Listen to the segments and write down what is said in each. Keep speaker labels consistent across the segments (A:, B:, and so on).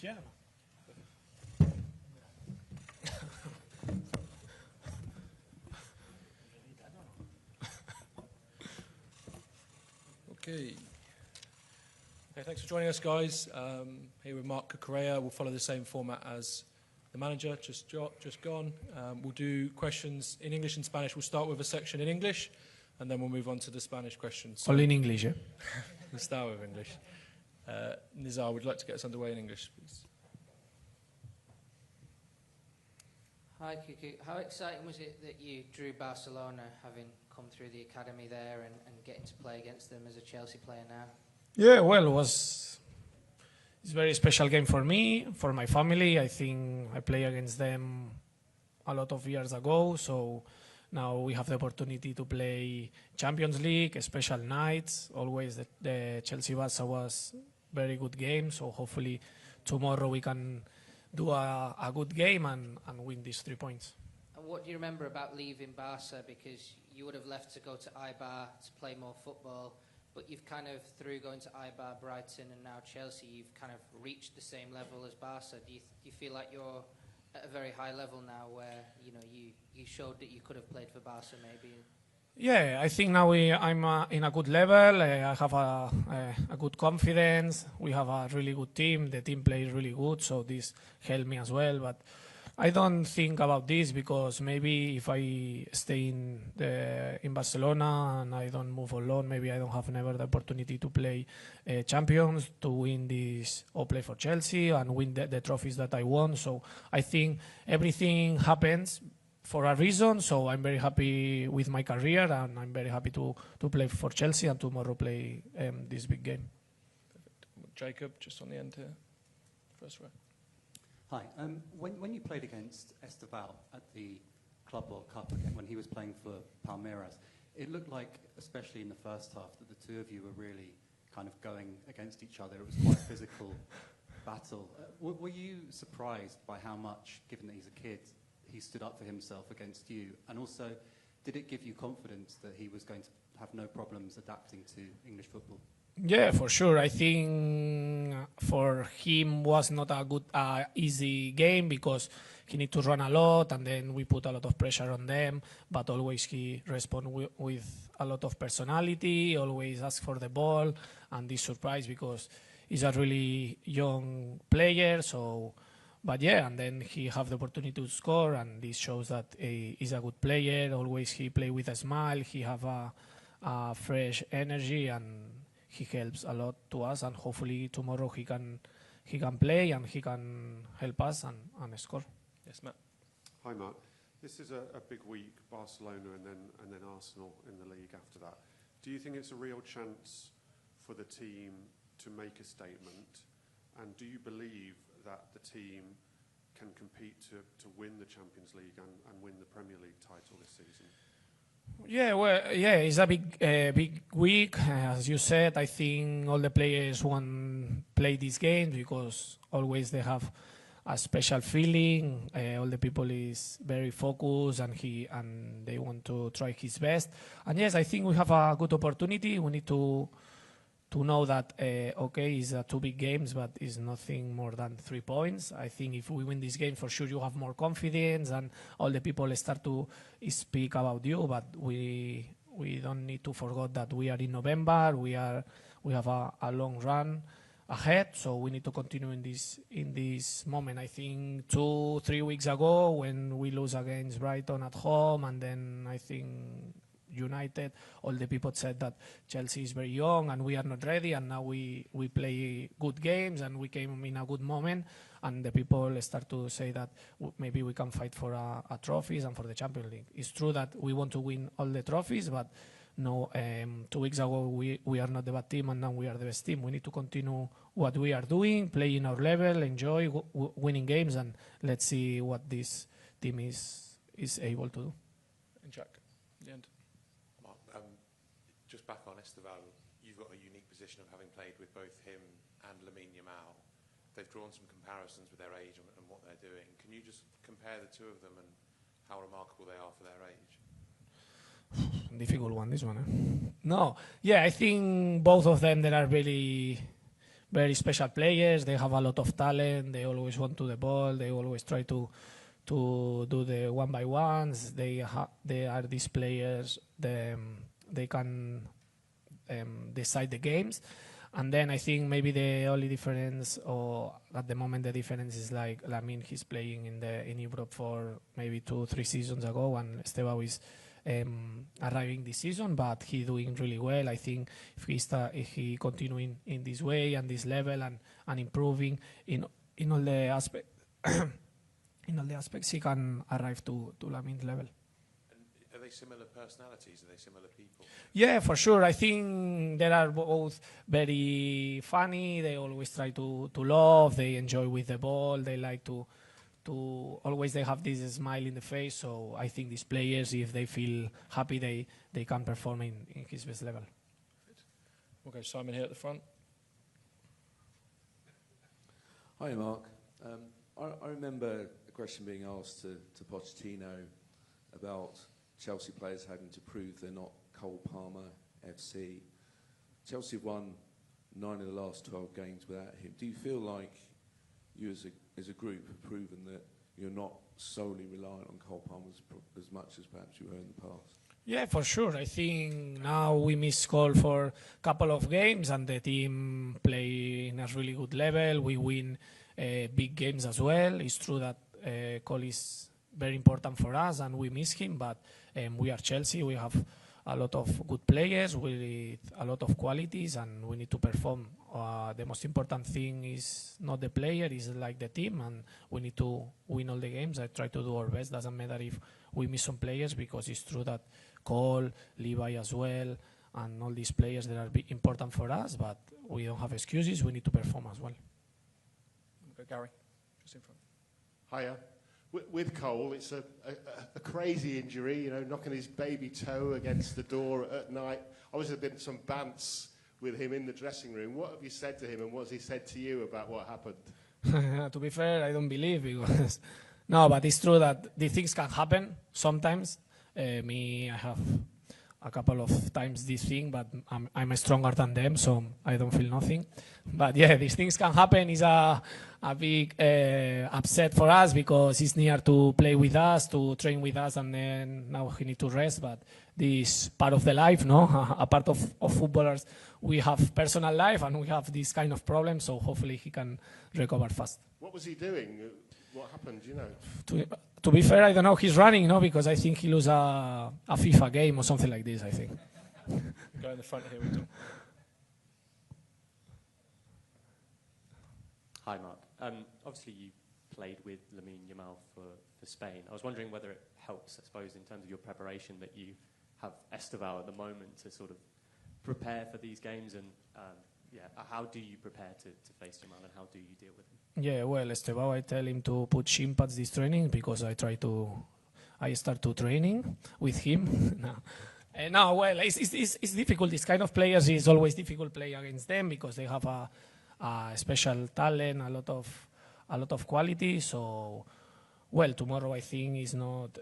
A: Yeah.
B: Okay. Okay, thanks for joining us, guys. Here with Mark Cucurella. We'll follow the same format as the manager, just gone. We'll do questions in English and Spanish. We'll start with a section in English, and then we'll move on to the Spanish questions.
A: All in English, yeah?
B: We'll start with English. Nizar, would you like to get us underway in English, please?
C: Hi, Cucu. How exciting was it that you drew Barcelona, having come through the academy there and getting to play against them as a Chelsea player now?
A: Yeah, well, it's a very special game for me, for my family. I think I played against them a lot of years ago, so now we have the opportunity to play Champions League, special nights. Always the Chelsea-Barça was very good game, so hopefully tomorrow we can do a good game and win these 3 points.
C: And what do you remember about leaving Barca? Because you would have left to go to Eibar to play more football, but you've kind of, through going to Eibar, Brighton and now Chelsea, you've kind of reached the same level as Barca. Do you feel like you're at a very high level now where, you know, you showed that you could have played for Barca maybe? Yeah, I think now I'm in a good level. I have a good confidence. We have a really good team. The team plays really good, so this helped me as well. But I don't think about this because maybe if I stay in Barcelona and I don't move alone, maybe I don't have never the opportunity to play Champions, to win this or play for Chelsea and win the trophies that I won. So I think everything happens for a reason, so I'm very happy with my career and I'm very happy to play for Chelsea and tomorrow play this big game.
B: Perfect. Jacob, just on the end here, first row.
D: Hi. When you played against Estevao at the Club World Cup again, when he was playing for Palmeiras, it looked like, especially in the first half, that the two of you were really kind of going against each other. It was quite a physical battle. Were you surprised by how much, given that he's a kid, he stood up for himself against you? And also, did it give you confidence that he was going to have no problems adapting to English football?
A: Yeah, for sure. I think for him was not a good, easy game because he need to run a lot and then we put a lot of pressure on them, but always he respond with a lot of personality, always ask for the ball, and this surprise because he's a really young player, so... But yeah, and then he have the opportunity to score, and this shows that he's a good player. Always he play with a smile. He have a fresh energy, and he helps a lot to us. And hopefully tomorrow he can play and he can help us and score.
B: Yes, Matt.
E: Hi, Mark. This is a big week, Barcelona and then Arsenal in the league after that. Do you think it's a real chance for the team to make a statement? And do you believe that the team can compete to win the Champions League and win the Premier League title this season?
A: Yeah, well, yeah, it's a big week. As you said, I think all the players want to play this game because always they have a special feeling. All the people is very focused and they want to try his best. And yes, I think we have a good opportunity. We need to know that, okay, it's 2 big games, but it's nothing more than 3 points. I think if we win this game, for sure you have more confidence and all the people start to speak about you, but we don't need to forget that we are in November, we have a long run ahead, so we need to continue in this moment. I think 2-3 weeks ago when we lose against Brighton at home, and then I think United, all the people said that Chelsea is very young and we are not ready, and now we play good games and we came in a good moment, and the people start to say that maybe we can fight for a trophies and for the Champions League. It's true that we want to win all the trophies, but no, 2 weeks ago we are not the bad team and now we are the best team. We need to continue what we are doing, playing our level, enjoy winning games, and let's see what this team is able to do.
B: And Jack, the end.
F: Just back on Estevao, you've got a unique position of having played with both him and Lamine Yamal. They've drawn some comparisons with their age and what they're doing. Can you just compare the two of them and how remarkable they are for their age?
A: Difficult one, this one. No, yeah, I think both of them they are very, very special players. They have a lot of talent. They always want to the ball. They always try to do the one by ones. They are these players. They can decide the games. And then I think maybe the only difference, or at the moment the difference, is like Lamine. He's playing in Europe for maybe 2-3 seasons ago, and Estevao is arriving this season, but he doing really well. I think if he continuing in this way and this level and improving in all the aspects, in all the aspects, he can arrive to Lamine's level.
F: Are they similar personalities? Are they similar people?
A: Yeah, for sure. I think they are both very funny. They always try to love. They enjoy with the ball. They like to always they have this smile in the face. So I think these players, if they feel happy, they can perform in his best level.
B: We'll go Simon here at the front.
G: Hi, Mark. I remember a question being asked to Pochettino about Chelsea players having to prove they're not Cole Palmer FC. Chelsea have won 9 of the last 12 games without him. Do you feel like you as a group have proven that you're not solely reliant on Cole Palmer as much as perhaps you were in the past?
A: Yeah, for sure. I think now we miss Cole for a couple of games, and the team play in a really good level. We win big games as well. It's true that Cole is very important for us, and we miss him, but we are Chelsea. We have a lot of good players with a lot of qualities, and we need to perform. The most important thing is not the player, is like the team, and we need to win all the games. I try to do our best. Doesn't matter if we miss some players, because it's true that Cole, Levi as well, and all these players that are important for us, but we don't have excuses. We need to perform as well.
B: We'll go Gary, just in front.
H: Hiya. With Cole, it's a crazy injury, you know, knocking his baby toe against the door at night. Obviously, there's been some bants with him in the dressing room. What have you said to him, and what has he said to you about what happened?
A: To be fair, I don't believe, because no, but it's true that these things can happen sometimes. I have a couple of times this thing, but I'm stronger than them, so I don't feel nothing. But yeah, these things can happen. It's a big upset for us, because he's near to play with us, to train with us, and then now he needs to rest. But this part of the life, no? A part of footballers, we have personal life and we have this kind of problem, so hopefully he can recover fast.
H: What was he doing? What happened, do you know?
A: To be fair, I don't know. He's running, no? Because I think he lose a FIFA game or something like this, I think.
B: Go in the front here. With
I: Hi, Mark. Obviously, you played with Lamine Yamal for Spain. I was wondering whether it helps, I suppose, in terms of your preparation, that you have Estevao at the moment to sort of prepare for these games, and how do you prepare to face Yamal, and how do you deal with him?
A: Yeah, well, Estevao, I tell him to put shin pads this training, because I start to training with him. No, well, it's difficult. This kind of players is always difficult play against them, because they have a special talent, a lot of quality. So, well, tomorrow I think is not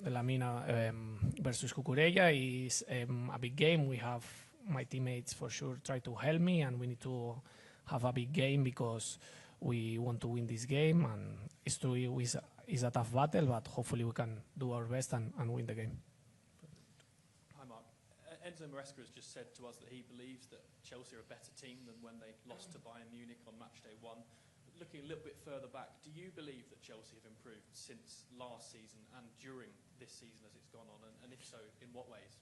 A: Lamina versus Cucurella. Is a big game. We have my teammates for sure try to help me, and we need to have a big game, because we want to win this game, and it's true it's a tough battle, but hopefully we can do our best and win the game.
J: Hi, Mark. Enzo Maresca has just said to us that he believes that Chelsea are a better team than when they lost to Bayern Munich on match day 1. Looking a little bit further back, do you believe that Chelsea have improved since last season and during this season as it's gone on, and if so, in what ways?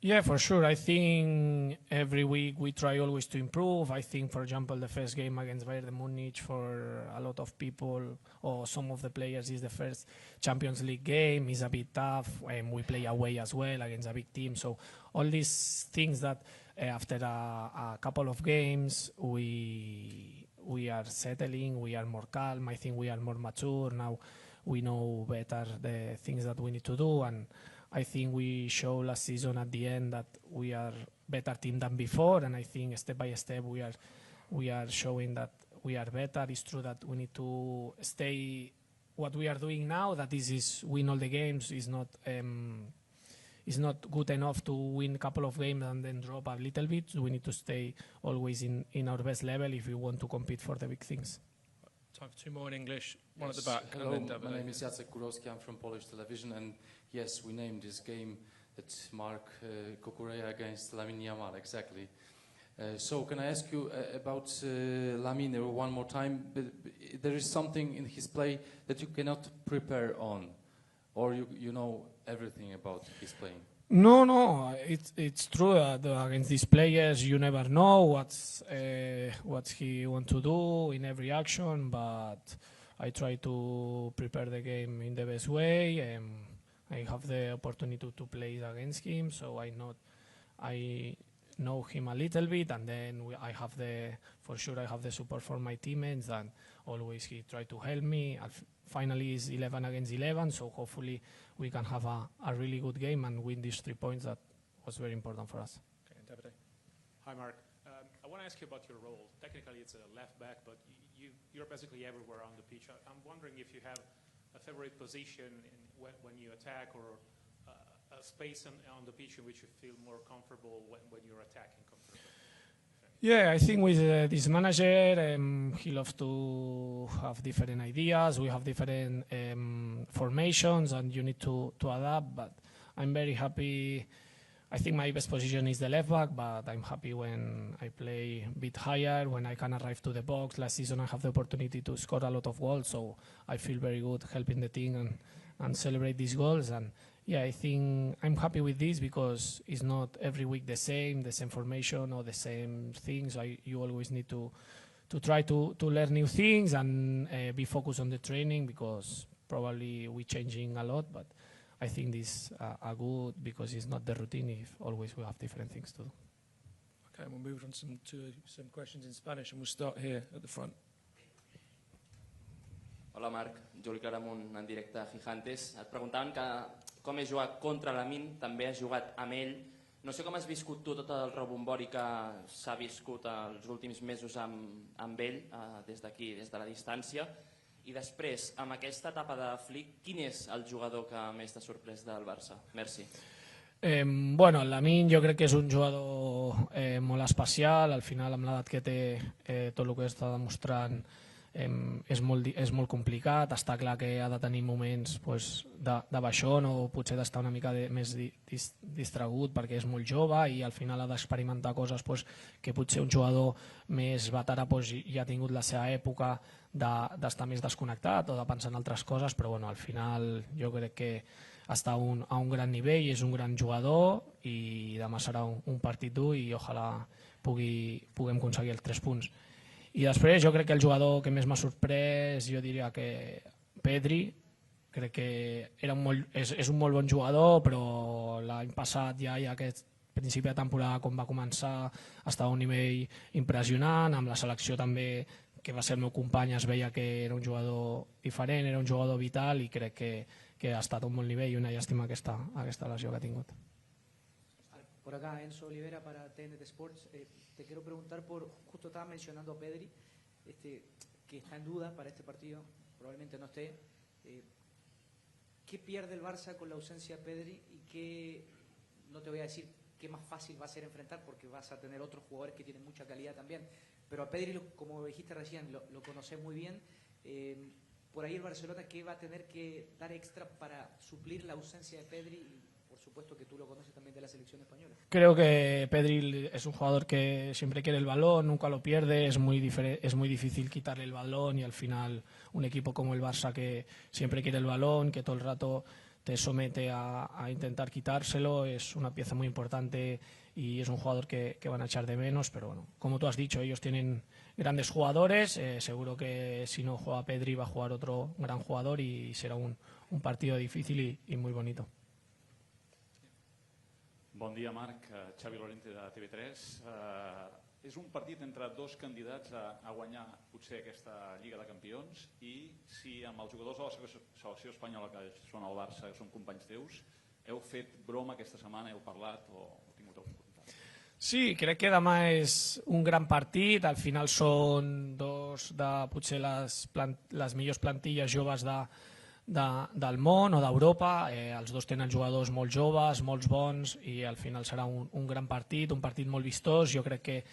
A: Yeah, for sure. I think every week we try always to improve. I think, for example, the first game against Bayern Munich for a lot of people or some of the players is the first Champions League game. It's a bit tough, and we play away as well against a big team. So all these things that after a couple of games we are settling, we are more calm. I think we are more mature now. We know better the things that we need to do, and I think we showed last season at the end that we are better team than before, and I think step by step we are showing that we are better. It's true that we need to stay what we are doing now, that this is win all the games, is not is not good enough to win a couple of games and then drop a little bit. We need to stay always in our best level if we want to compete for the big things.
B: Time for two more in English, one at the back.
K: Hello,
B: and then
K: my name is Jacek Kurowski, I'm from Polish television, and yes, we named this game that Mark Kukureya against Lamine Yamal, exactly. So can I ask you about Lamine one more time? There is something in his play that you cannot prepare on, or you know everything about his playing?
A: No, it's true that against these players you never know what he want to do in every action, but I try to prepare the game in the best way. I have the opportunity to play against him, so I know him a little bit, and then I have the support from my teammates, and always he try to help me. Finally, it's 11 against 11, so hopefully we can have a really good game and win these 3 points. That was very important for us.
B: Okay, and Davide.
L: Hi, Mark. I want to ask you about your role. Technically, it's a left back, but you're basically everywhere on the pitch. I'm wondering if you have a favorite position when you attack, or a space on the pitch in which you feel more comfortable when you're attacking comfortably.
A: Yeah, I think with this manager, he loves to have different ideas. We have different formations, and you need to adapt. But I'm very happy. I think my best position is the left back, but I'm happy when I play a bit higher, when I can arrive to the box. Last season I have the opportunity to score a lot of goals, so I feel very good helping the team and celebrate these goals. And yeah, I think I'm happy with this because it's not every week the same formation or the same things. You always need to try to learn new things and be focused on the training, because probably we're changing a lot, but I think these are good because it's not the routine if always we have different things to do.
B: Okay, we'll move on to some questions in Spanish, and we'll start here at the front.
M: Hola Marc, Juli Claramunt en directe a Gigantes. Et preguntaven que com has jugat contra Lamine, també has jugat amb ell. No sé com has viscut tu tot el rebombori que s'ha viscut els últims mesos amb ell, des d'aquí, des de la distància. I després, amb aquesta etapa de Flick, quin és el jugador que més t'ha sorprès del Barça? Merci.
A: Bueno, Lamine jo crec que és un jugador molt especial. Al final, amb l'edat que té, tot el que està demostrant és molt complicat. Està clar que ha de tenir moments de baixón, o potser d'estar una mica més distragut perquè és molt jove i al final ha d'experimentar coses que potser un jugador més veterà ja ha tingut la seva època d'estar més desconnectat o de pensar en altres coses, però bueno, al final jo crec que està a un gran nivell, és un gran jugador i demà serà un partit dur i ojalà puguem aconseguir els 3 punts. I després jo crec que el jugador que més m'ha sorprès, jo diria que Pedri. Crec que és un molt bon jugador, però l'any passat ja aquest principi de temporada, com va començar, estava a un nivell impressionant. Amb la selecció també, que va ser el meu company, es veia que era un jugador diferent, era un jugador vital, i crec que ha estat a un bon nivell, i una llàstima aquesta lesió que ha tingut.
N: Por acá, Enzo Olivera para TNT Sports. Te quiero preguntar justo estaba mencionando a Pedri, que está en duda para este partido, probablemente no esté. ¿Qué pierde el Barça con la ausencia de Pedri y qué, no te voy a decir qué más fácil va a ser enfrentar, porque vas a tener otros jugadores que tienen mucha calidad también, pero a Pedri, como dijiste recién, lo conoces muy bien. Por ahí el Barcelona, ¿qué va a tener que dar extra para suplir la ausencia de Pedri? Por supuesto que tú lo conoces también de la selección española.
A: Creo que Pedri es un jugador que siempre quiere el balón, nunca lo pierde, es muy difícil quitarle el balón, y al final un equipo como el Barça, que siempre quiere el balón, que todo el rato te somete a intentar quitárselo, es una pieza muy importante y es un jugador que van a echar de menos. Pero bueno, como tú has dicho, ellos tienen grandes jugadores, seguro que si no juega Pedri va a jugar otro gran jugador y será un partido difícil y muy bonito.
O: Bon dia, Marc. Xavi Lorente de TV3. És un partit entre dos candidats a guanyar potser aquesta Lliga de Campions, i si amb els jugadors de la selecció espanyola, que són al Barça, que són companys teus, heu fet broma aquesta setmana, heu parlat o heu tingut algun contacte?
A: Sí, crec que demà és un gran partit. Al final són dos de potser les millors plantilles joves del món o d'Europa. Els dos tenen jugadors molt joves, molts bons, i al final serà un gran partit, un partit molt vistós. Jo crec que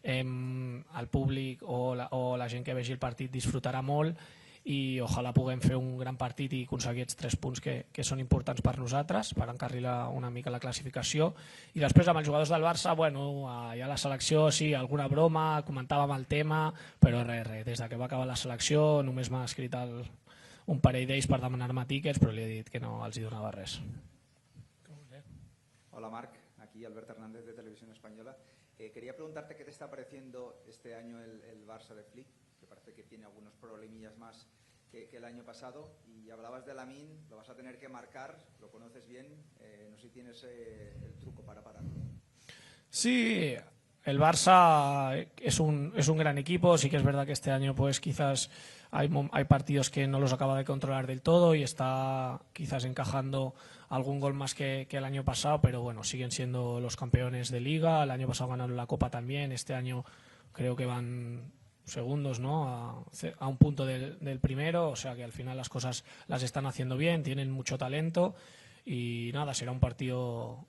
A: el públic o la gent que vegi el partit disfrutarà molt, i ojalà puguem fer un gran partit i aconseguir aquests 3 punts que són importants per nosaltres, per encarrilar una mica la classificació. I després amb els jugadors del Barça, bueno, ja la selecció, sí, alguna broma, comentàvem el tema, però res, des que va acabar la selecció només m'ha escrit un parell d'ells per demanar-me tíquets, però li he dit que no els hi donava res.
P: Hola Marc, aquí Alberto Hernández de Televisión Española. Quería preguntarte qué te está pareciendo este año el Barça de Flick, que parece que tiene algunos problemillas más que el año pasado, y hablabas de Lamine, lo vas a tener que marcar, lo conoces bien, no sé si tienes el truco para pararlo.
A: Sí, el Barça es un gran equipo. Sí que es verdad que este año pues quizás hay partidos que no los acaba de controlar del todo y está quizás encajando algún gol más que el año pasado, pero bueno, siguen siendo los campeones de Liga. El año pasado ganaron la Copa también, este año creo que van segundos, ¿no? a un punto del primero, o sea que al final las cosas las están haciendo bien, tienen mucho talento y nada, será un partido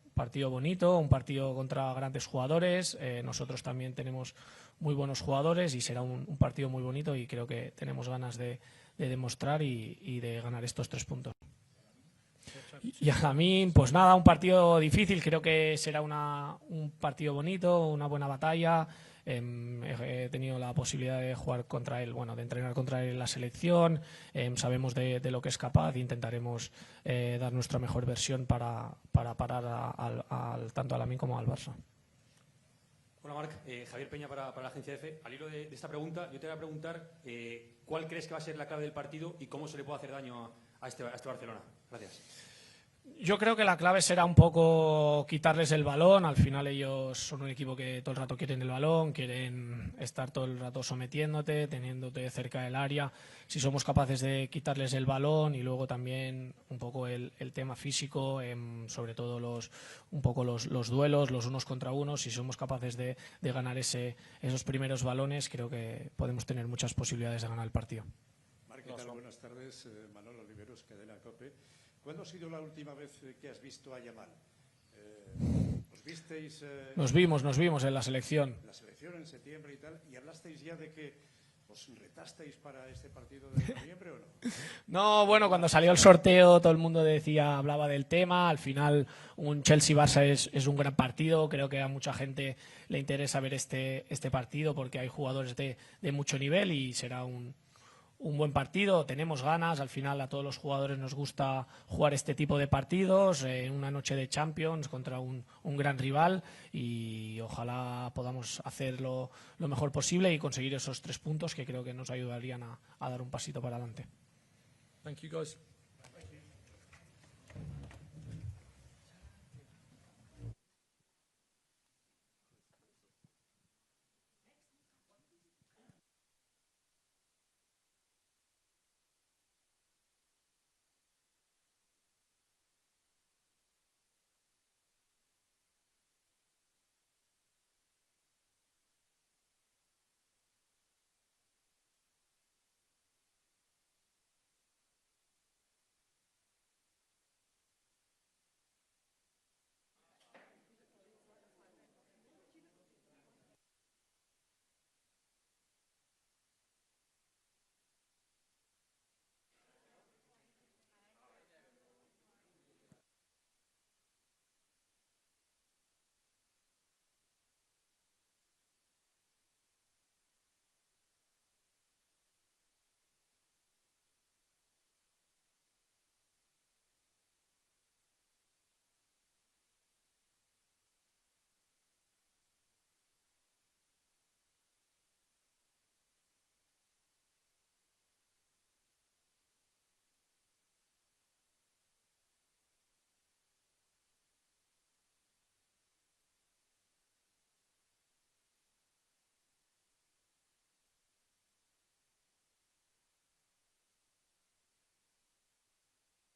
A: bonito, un partido contra grandes jugadores. Nosotros también tenemos muy buenos jugadores y será un partido muy bonito, y creo que tenemos ganas de demostrar y de ganar estos 3 puntos. Y a mí, pues nada, un partido difícil, creo que será un partido bonito, una buena batalla. He tenido la posibilidad de jugar contra él, bueno, de entrenar contra él en la selección. Sabemos de lo que es capaz e intentaremos dar nuestra mejor versión para parar tanto a Lamine como al Barça.
Q: Hola Marc, Javier Peña para la agencia EFE. Al hilo de esta pregunta, yo te voy a preguntar ¿cuál crees que va a ser la clave del partido y cómo se le puede hacer daño a este Barcelona? Gracias.
A: Yo creo que la clave será un poco quitarles el balón. Al final ellos son un equipo que todo el rato quieren el balón, quieren estar todo el rato sometiéndote, teniéndote cerca del área. Si somos capaces de quitarles el balón, y luego también un poco el tema físico, sobre todo los duelos, los unos contra unos, si somos capaces de ganar esos primeros balones, creo que podemos tener muchas posibilidades de ganar el partido.
R: Marc, ¿qué tal? Buenas tardes. Manolo Oliveros, Cadena COPE. ¿Cuándo ha sido la última vez que has visto a Yamal? ¿Os visteis?
A: Nos vimos en la selección.
R: En la selección en septiembre y tal. ¿Y hablasteis ya de que os retasteis para este partido de noviembre o no?
A: No, bueno, cuando salió el sorteo todo el mundo hablaba del tema. Al final un Chelsea-Barça es un gran partido. Creo que a mucha gente le interesa ver este partido porque hay jugadores de mucho nivel y será un buen partido. Tenemos ganas, al final a todos los jugadores nos gusta jugar este tipo de partidos en una noche de Champions contra un gran rival, y ojalá podamos hacerlo lo mejor posible y conseguir esos 3 puntos que creo que nos ayudarían a dar un pasito para adelante.
B: Thank you guys.